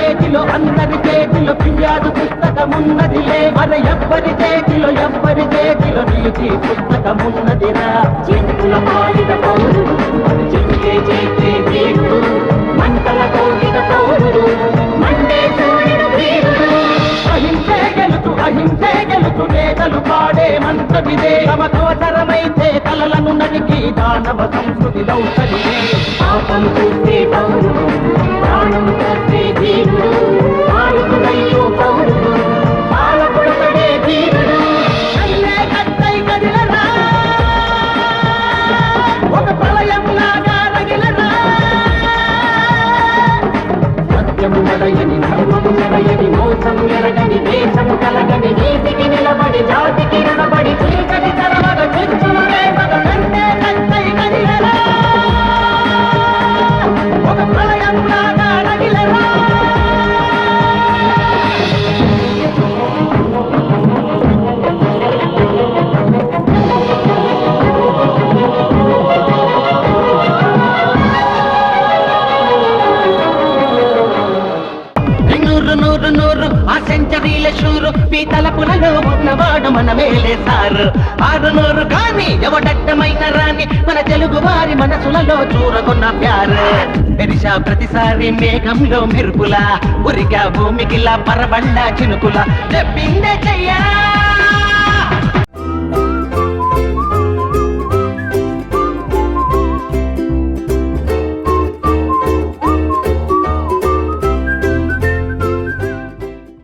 పేజీలో అందరి చేతిలో ఫిర్యాదు పుస్తకమున్నదిలే మన ఎవ్వరి చేతిలో నీతి పుస్తకమున్నదిరా చినుకుల పాడిన పౌరుడు చింతే చేసే దేవుడు మంటల కోరిన పౌరుడు మండే సూర్యుడు వీరుడు అహింసే గెలుతు నేతలు పాడే మంత్రమిదే తమకవసరమైతే కలలను నడికి దానవ సంస్కృతి దౌర్జన్యమే పాపం చూస్తే పౌరుడు ప్రాణం చూస్తే ధీరుడు పాలకుడయ్యో పౌరుడు పాలకుడతడే ధీరుడు కల్లే కత్తై కదిలరా ఒక ప్రళయంలాగా రగిలరా సత్యము నడయని ధర్మము నడయని మోసము ఎరగని దేశము కలగని నీతికి నిలబడి జాతికి రుణబడి చీకటి తరవగ చెచ్చులు రేపగ కంటే కత్తై కదిలరా ఒక ప్రళయంలాగా రగిలరా సెంచరీల షూరు మీ తలపులలో ఉన్నవాడు మన మేలే సారు 600 కానీ ఎవడట్టమైన రాని మన తెలుగు వారి మనసులలో చూరగొన్న ప్యారు ఎరిసా ప్రతిసారి మేఘంలో మెరుపులా ఉరిగా భూమికిలా పరబండ చినుకులా చెప్పిందే